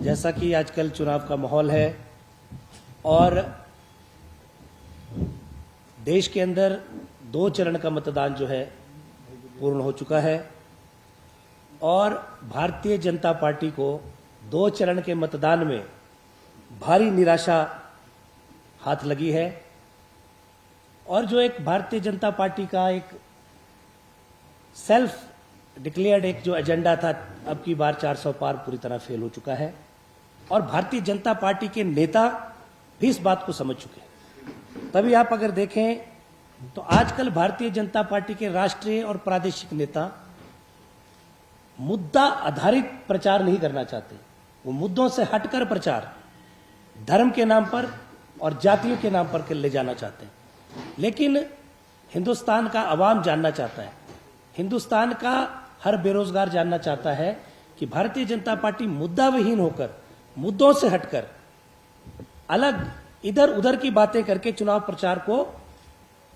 जैसा कि आजकल चुनाव का माहौल है और देश के अंदर 2 चरण का मतदान जो है पूर्ण हो चुका है और भारतीय जनता पार्टी को 2 चरण के मतदान में भारी निराशा हाथ लगी है और जो एक भारतीय जनता पार्टी का एक सेल्फ डिक्लेयर्ड एक जो एजेंडा था, अब की बार 400 पार पूरी तरह फेल हो चुका है और भारतीय जनता पार्टी के नेता भी इस बात को समझ चुके हैं। तभी आप अगर देखें तो आजकल भारतीय जनता पार्टी के राष्ट्रीय और प्रादेशिक नेता मुद्दा आधारित प्रचार नहीं करना चाहते। वो मुद्दों से हटकर प्रचार धर्म के नाम पर और जातियों के नाम पर ले जाना चाहते हैं। लेकिन हिंदुस्तान का अवाम जानना चाहता है, हिंदुस्तान का हर बेरोजगार जानना चाहता है कि भारतीय जनता पार्टी मुद्दा विहीन होकर, मुद्दों से हटकर अलग इधर उधर की बातें करके चुनाव प्रचार को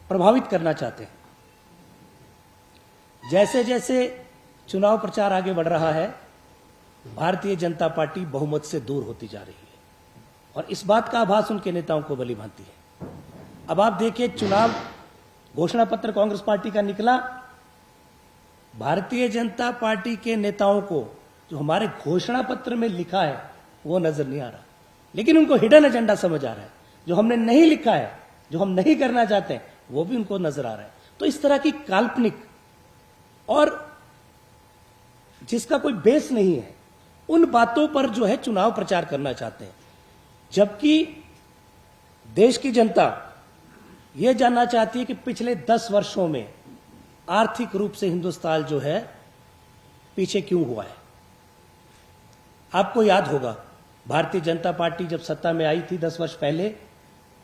प्रभावित करना चाहते हैं। जैसे जैसे चुनाव प्रचार आगे बढ़ रहा है, भारतीय जनता पार्टी बहुमत से दूर होती जा रही है और इस बात का आभास उनके नेताओं को भली भांति है। अब आप देखिए, चुनाव घोषणा पत्र कांग्रेस पार्टी का निकला, भारतीय जनता पार्टी के नेताओं को जो हमारे घोषणा पत्र में लिखा है वो नजर नहीं आ रहा, लेकिन उनको हिडन एजेंडा समझ आ रहा है। जो हमने नहीं लिखा है, जो हम नहीं करना चाहते हैं, वो भी उनको नजर आ रहा है। तो इस तरह की काल्पनिक और जिसका कोई बेस नहीं है, उन बातों पर जो है चुनाव प्रचार करना चाहते हैं, जबकि देश की जनता यह जानना चाहती है कि पिछले 10 वर्षों में आर्थिक रूप से हिंदुस्तान जो है पीछे क्यों हुआ है। आपको याद होगा, भारतीय जनता पार्टी जब सत्ता में आई थी 10 वर्ष पहले,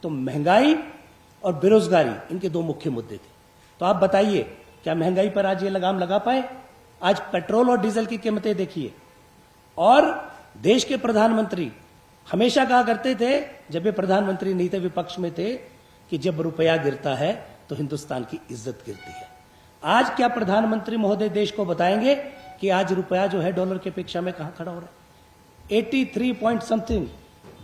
तो महंगाई और बेरोजगारी इनके 2 मुख्य मुद्दे थे। तो आप बताइए, क्या महंगाई पर आज ये लगाम लगा पाए? आज पेट्रोल और डीजल की कीमतें देखिए। और देश के प्रधानमंत्री हमेशा कहा करते थे, जब ये प्रधानमंत्री नहीं थे, विपक्ष में थे, कि जब रुपया गिरता है तो हिंदुस्तान की इज्जत गिरती है। आज क्या प्रधानमंत्री महोदय देश को बताएंगे कि आज रुपया जो है डॉलर की अपेक्षा में कहां खड़ा हो रहा है? 83 पॉइंट समथिंग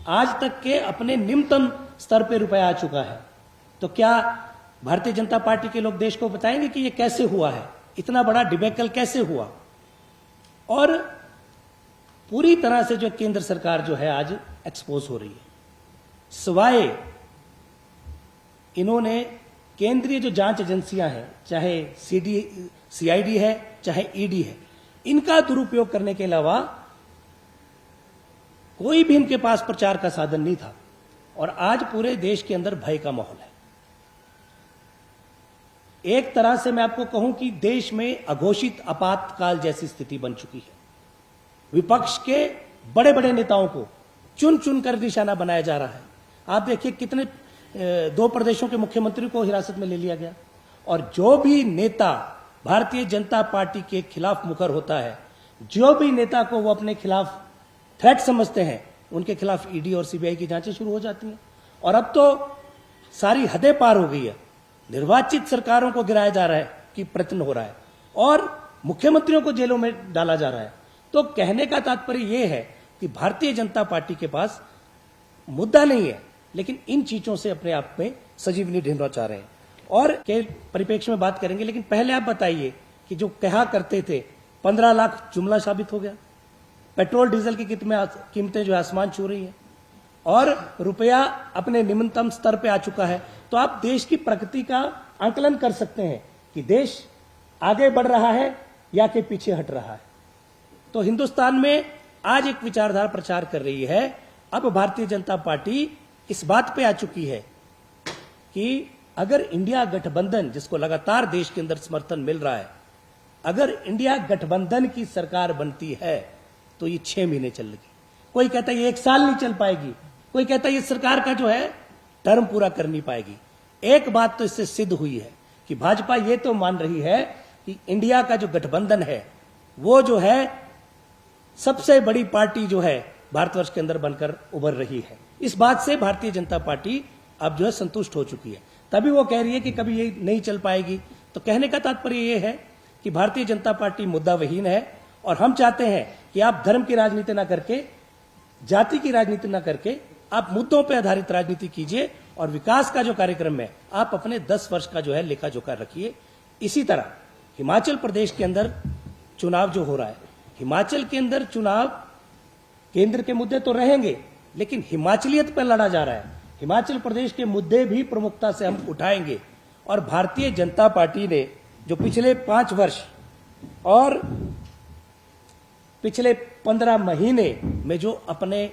आज तक के अपने निम्नतम स्तर पे रुपया आ चुका है। तो क्या भारतीय जनता पार्टी के लोग देश को बताएंगे कि ये कैसे हुआ है, इतना बड़ा डिबेकल कैसे हुआ? और पूरी तरह से जो केंद्र सरकार जो है आज एक्सपोज हो रही है, सिवाय इन्होंने केंद्रीय जो जांच एजेंसियां हैं, चाहे सीआईडी है, चाहे ईडी है, इनका दुरुपयोग करने के अलावा कोई भी इनके पास प्रचार का साधन नहीं था और आज पूरे देश के अंदर भय का माहौल है। एक तरह से मैं आपको कहूं कि देश में अघोषित आपातकाल जैसी स्थिति बन चुकी है। विपक्ष के बड़े बड़े नेताओं को चुन चुन कर निशाना बनाया जा रहा है। आप देखिए, कितने 2 प्रदेशों के मुख्यमंत्री को हिरासत में ले लिया गया और जो भी नेता भारतीय जनता पार्टी के खिलाफ मुखर होता है, जो भी नेता को वो अपने खिलाफ थ्रेट समझते हैं, उनके खिलाफ ईडी और सीबीआई की जांचें शुरू हो जाती हैं। और अब तो सारी हदें पार हो गई है, निर्वाचित सरकारों को गिराया जा रहा है कि प्रयत्न हो रहा है और मुख्यमंत्रियों को जेलों में डाला जा रहा है। तो कहने का तात्पर्य यह है कि भारतीय जनता पार्टी के पास मुद्दा नहीं है, लेकिन इन चीजों से अपने आप में सजीवनी ढूंढना चाह रहे हैं। और के परिप्रेक्ष्य में बात करेंगे, लेकिन पहले आप बताइए कि जो कहा करते थे 15 लाख जुमला साबित हो गया, पेट्रोल डीजल की कीमतें जो आसमान छू रही है और रुपया अपने निम्नतम स्तर पे आ चुका है। तो आप देश की प्रगति का आकलन कर सकते हैं कि देश आगे बढ़ रहा है या कि पीछे हट रहा है। तो हिंदुस्तान में आज एक विचारधारा प्रचार कर रही है। अब भारतीय जनता पार्टी इस बात पे आ चुकी है कि अगर इंडिया गठबंधन, जिसको लगातार देश के अंदर समर्थन मिल रहा है, अगर इंडिया गठबंधन की सरकार बनती है तो ये 6 महीने चलेगी। कोई कहता है ये 1 साल नहीं चल पाएगी, कोई कहता है ये सरकार का जो है टर्म पूरा कर नहीं पाएगी। एक बात तो इससे सिद्ध हुई है कि भाजपा ये तो मान रही है कि इंडिया का जो गठबंधन है वो जो है सबसे बड़ी पार्टी जो है भारतवर्ष के अंदर बनकर उभर रही है। इस बात से भारतीय जनता पार्टी अब जो है संतुष्ट हो चुकी है। तभी वो कह रही है कि कभी ये नहीं चल पाएगी। तो कहने का तात्पर्य ये है कि भारतीय जनता पार्टी मुद्दा विहीन है और हम चाहते हैं कि आप धर्म की राजनीति ना करके जाति की राजनीति न करके आप मुद्दों पर आधारित राजनीति कीजिए और विकास का जो कार्यक्रम है आप अपने 10 वर्ष का जो है लेखा जोखा रखिए। इसी तरह हिमाचल प्रदेश के अंदर चुनाव जो हो रहा है, हिमाचल के अंदर चुनाव केंद्र के मुद्दे तो रहेंगे, लेकिन हिमाचलियत पर लड़ा जा रहा है। हिमाचल प्रदेश के मुद्दे भी प्रमुखता से हम उठाएंगे और भारतीय जनता पार्टी ने जो पिछले 5 वर्ष और पिछले 15 महीने में जो अपने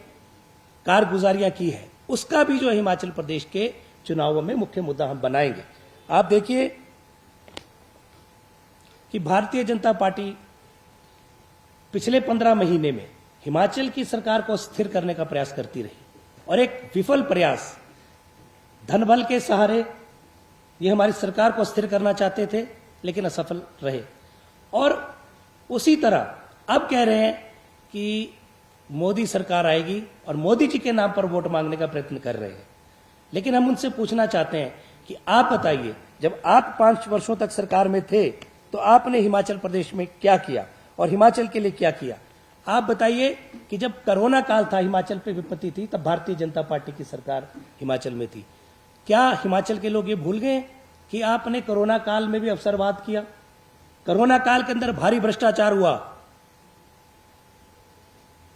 कारगुजारियां की है उसका भी जो हिमाचल प्रदेश के चुनावों में मुख्य मुद्दा हम बनाएंगे। आप देखिए कि भारतीय जनता पार्टी पिछले 15 महीने में हिमाचल की सरकार को स्थिर करने का प्रयास करती रही और एक विफल प्रयास धन बल के सहारे ये हमारी सरकार को स्थिर करना चाहते थे लेकिन असफल रहे। और उसी तरह अब कह रहे हैं कि मोदी सरकार आएगी और मोदी जी के नाम पर वोट मांगने का प्रयत्न कर रहे हैं। लेकिन हम उनसे पूछना चाहते हैं कि आप बताइए, जब आप 5 वर्षों तक सरकार में थे तो आपने हिमाचल प्रदेश में क्या किया और हिमाचल के लिए क्या किया? आप बताइए कि जब कोरोना काल था, हिमाचल पे विपत्ति थी, तब भारतीय जनता पार्टी की सरकार हिमाचल में थी। क्या हिमाचल के लोग ये भूल गए कि आपने कोरोना काल में भी अवसरवाद किया? कोरोना काल के अंदर भारी भ्रष्टाचार हुआ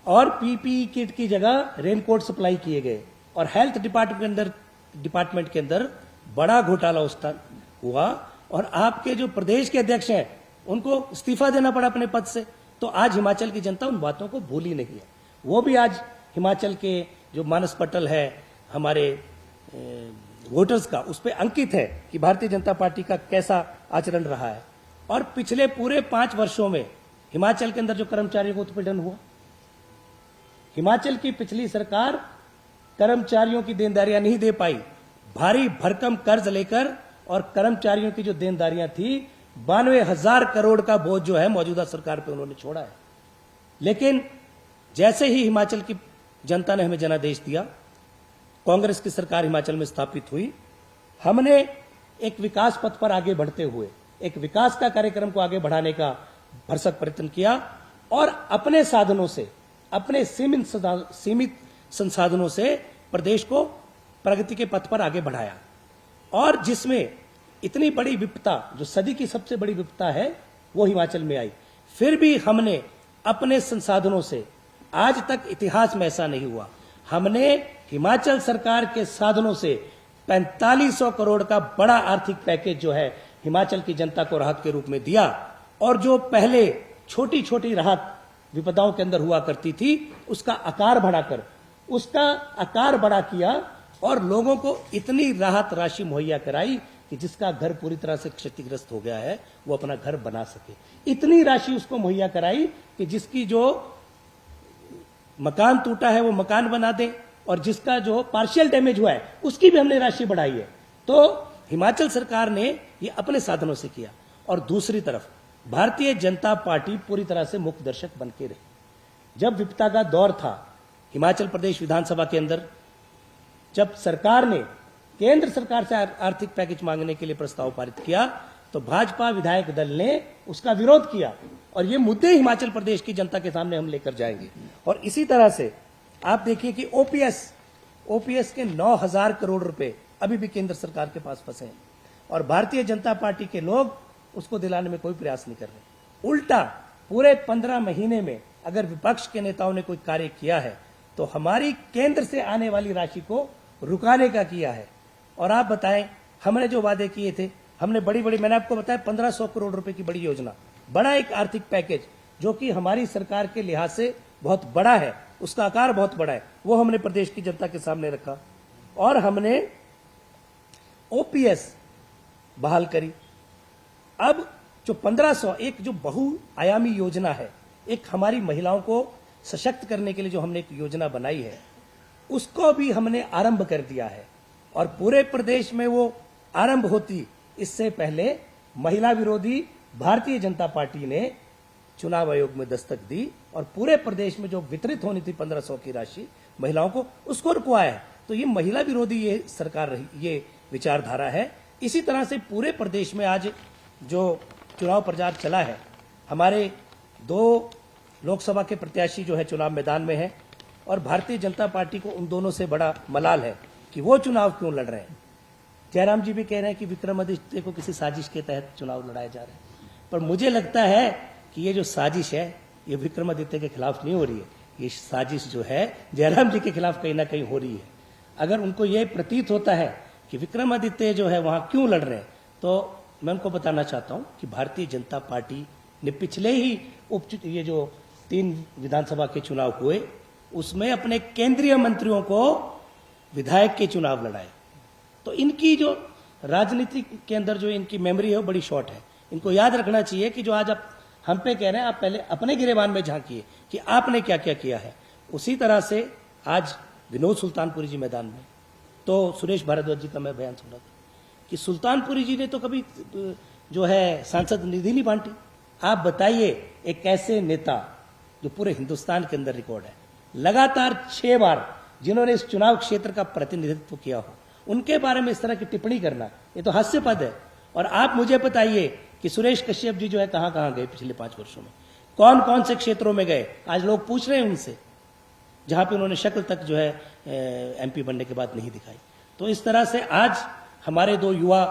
और पीपीई किट की जगह रेनकोट सप्लाई किए गए और हेल्थ डिपार्टमेंट के अंदर बड़ा घोटाला उस टाइम हुआ और आपके जो प्रदेश के अध्यक्ष हैं उनको इस्तीफा देना पड़ा अपने पद से। तो आज हिमाचल की जनता उन बातों को भूली नहीं है। वो भी आज हिमाचल के जो मानस पटल है हमारे वोटर्स का, उस पर अंकित है कि भारतीय जनता पार्टी का कैसा आचरण रहा है। और पिछले पूरे 5 वर्षों में हिमाचल के अंदर जो कर्मचारियों को उत्पीड़न हुआ, हिमाचल की पिछली सरकार कर्मचारियों की देनदारियां नहीं दे पाई, भारी भरकम कर्ज लेकर, और कर्मचारियों की जो देनदारियां थी 92,000 करोड़ का बोझ जो है मौजूदा सरकार पे उन्होंने छोड़ा है। लेकिन जैसे ही हिमाचल की जनता ने हमें जनादेश दिया, कांग्रेस की सरकार हिमाचल में स्थापित हुई, हमने एक विकास पथ पर आगे बढ़ते हुए एक विकास का कार्यक्रम को आगे बढ़ाने का भरसक प्रयत्न किया और अपने साधनों से, अपने सीमित संसाधनों से प्रदेश को प्रगति के पथ पर आगे बढ़ाया। और जिसमें इतनी बड़ी विपदा, जो सदी की सबसे बड़ी विपदा है, वो हिमाचल में आई, फिर भी हमने अपने संसाधनों से, आज तक इतिहास में ऐसा नहीं हुआ, हमने हिमाचल सरकार के साधनों से 4500 करोड़ का बड़ा आर्थिक पैकेज जो है हिमाचल की जनता को राहत के रूप में दिया। और जो पहले छोटी छोटी राहत विपदाओं के अंदर हुआ करती थी, उसका आकार बड़ा किया और लोगों को इतनी राहत राशि मुहैया कराई कि जिसका घर पूरी तरह से क्षतिग्रस्त हो गया है वो अपना घर बना सके। इतनी राशि उसको मुहैया कराई कि जिसकी जो मकान टूटा है वो मकान बना दे और जिसका जो पार्शियल डैमेज हुआ है उसकी भी हमने राशि बढ़ाई है। तो हिमाचल सरकार ने ये अपने साधनों से किया। और दूसरी तरफ भारतीय जनता पार्टी पूरी तरह से मुख्य दर्शक बन के रही। जब विपदा का दौर था हिमाचल प्रदेश विधानसभा के अंदर, जब सरकार ने केंद्र सरकार से आर्थिक पैकेज मांगने के लिए प्रस्ताव पारित किया, तो भाजपा विधायक दल ने उसका विरोध किया और ये मुद्दे हिमाचल प्रदेश की जनता के सामने हम लेकर जाएंगे। और इसी तरह से आप देखिए कि ओपीएस के 9,000 करोड़ रुपए अभी भी केंद्र सरकार के पास फंसे हैं और भारतीय जनता पार्टी के लोग उसको दिलाने में कोई प्रयास नहीं कर रहे। उल्टा पूरे 15 महीने में अगर विपक्ष के नेताओं ने कोई कार्य किया है तो हमारी केंद्र से आने वाली राशि को रुकाने का किया है। और आप बताएं, हमने जो वादे किए थे, हमने बड़ी मैंने आपको बताया 1500 करोड़ रुपए की बड़ी योजना, बड़ा एक आर्थिक पैकेज जो कि हमारी सरकार के लिहाज से बहुत बड़ा है, उसका आकार बहुत बड़ा है, वो हमने प्रदेश की जनता के सामने रखा। और हमने ओपीएस बहाल करी। अब जो 1500, एक जो बहुआयामी योजना है, एक हमारी महिलाओं को सशक्त करने के लिए जो हमने एक योजना बनाई है, उसको भी हमने आरंभ कर दिया है। और पूरे प्रदेश में वो आरंभ होती इससे पहले महिला विरोधी भारतीय जनता पार्टी ने चुनाव आयोग में दस्तक दी और पूरे प्रदेश में जो वितरित होनी थी 1500 की राशि महिलाओं को, उसको रुकवाया है। तो ये महिला विरोधी ये सरकार रही, ये विचारधारा है। इसी तरह से पूरे प्रदेश में आज जो चुनाव प्रचार चला है, हमारे 2 लोकसभा के प्रत्याशी जो है चुनाव मैदान में है और भारतीय जनता पार्टी को उन दोनों से बड़ा मलाल है कि वो चुनाव क्यों लड़ रहे हैं। जयराम जी भी कह रहे हैं कि विक्रमादित्य को किसी साजिश के तहत चुनाव लड़ाए जा रहे हैं, पर मुझे लगता है कि ये जो साजिश है ये विक्रमादित्य के खिलाफ नहीं हो रही है, ये साजिश जो है जयराम जी के खिलाफ कहीं ना कहीं हो रही है। अगर उनको ये प्रतीत होता है कि विक्रमादित्य जो है वहां क्यों लड़ रहे हैं, तो मैं उनको बताना चाहता हूं कि भारतीय जनता पार्टी ने पिछले ही ये जो 3 विधानसभा के चुनाव हुए उसमें अपने केंद्रीय मंत्रियों को विधायक के चुनाव लड़ाए। तो इनकी जो राजनीति के अंदर जो इनकी मेमोरी है वो बड़ी शॉर्ट है। इनको याद रखना चाहिए कि जो आज आप हम पे कह रहे हैं, आप पहले अपने गिरेबान में झांकिए कि आपने क्या क्या किया है। उसी तरह से आज विनोद सुल्तानपुरी जी मैदान में, तो सुरेश भारद्वाज जी का मैं बयान सुन रहा था कि सुल्तानपुरी जी ने तो कभी जो है सांसद निधि नहीं बांटी। आप बताइए एक ऐसे नेता जो पूरे हिंदुस्तान के अंदर रिकॉर्ड है, लगातार 6 बार जिन्होंने इस चुनाव क्षेत्र का प्रतिनिधित्व किया हो, उनके बारे में इस तरह की टिप्पणी करना ये तो हास्यास्पद है। और आप मुझे बताइए कि सुरेश कश्यप जी जो है कहां कहां गए पिछले 5 वर्षों में, कौन कौन से क्षेत्रों में गए। आज लोग पूछ रहे हैं उनसे, जहां पे उन्होंने शक्ल तक जो है एमपी बनने के बाद नहीं दिखाई। तो इस तरह से आज हमारे 2 युवा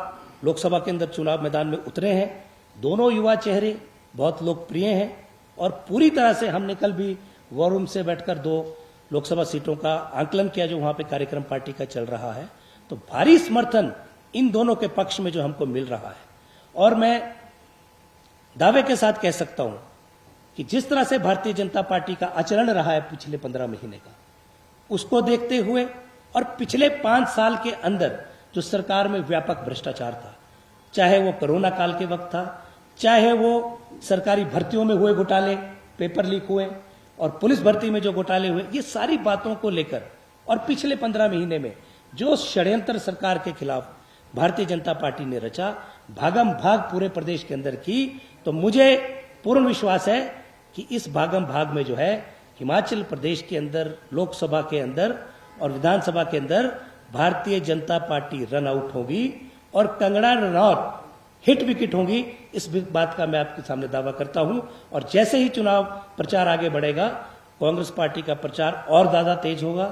लोकसभा के अंदर चुनाव मैदान में उतरे हैं। दोनों युवा चेहरे बहुत लोकप्रिय हैं और पूरी तरह से हमने कल भी वॉर रूम से बैठकर 2 लोकसभा सीटों का आंकलन किया जो वहां पे कार्यक्रम पार्टी का चल रहा है। तो भारी समर्थन इन दोनों के पक्ष में जो हमको मिल रहा है, और मैं दावे के साथ कह सकता हूं कि जिस तरह से भारतीय जनता पार्टी का आचरण रहा है पिछले 15 महीने का, उसको देखते हुए और पिछले 5 साल के अंदर जो सरकार में व्यापक भ्रष्टाचार था, चाहे वो कोरोना काल के वक्त था, चाहे वो सरकारी भर्तियों में हुए घोटाले, पेपर लीक हुए, और पुलिस भर्ती में जो घोटाले हुए, ये सारी बातों को लेकर और पिछले 15 महीने में जो षड्यंत्र सरकार के खिलाफ भारतीय जनता पार्टी ने रचा, भागम भाग पूरे प्रदेश के अंदर की, तो मुझे पूर्ण विश्वास है कि इस भागम भाग में जो है हिमाचल प्रदेश के अंदर, लोकसभा के अंदर और विधानसभा के अंदर Bharatiya Janata party run out होगी और कंगना रनौत हिट विकेट होंगी। इस बात का मैं आपके सामने दावा करता हूं। और जैसे ही चुनाव प्रचार आगे बढ़ेगा, कांग्रेस पार्टी का प्रचार और ज्यादा तेज होगा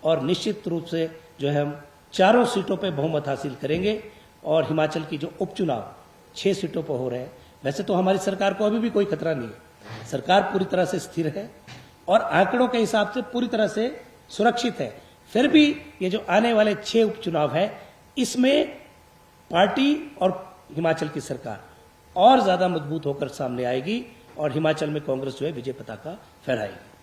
और निश्चित रूप से जो है हम 4 सीटों पर बहुमत हासिल करेंगे। और हिमाचल की जो उपचुनाव 6 सीटों पर हो रहे हैं, वैसे तो हमारी सरकार को अभी भी कोई खतरा नहीं है, सरकार पूरी तरह से स्थिर है और आंकड़ों के हिसाब से पूरी तरह से सुरक्षित है। फिर भी ये जो आने वाले 6 उपचुनाव है, इसमें पार्टी और हिमाचल की सरकार और ज्यादा मजबूत होकर सामने आएगी और हिमाचल में कांग्रेस जो है विजय पताका फहराएगी।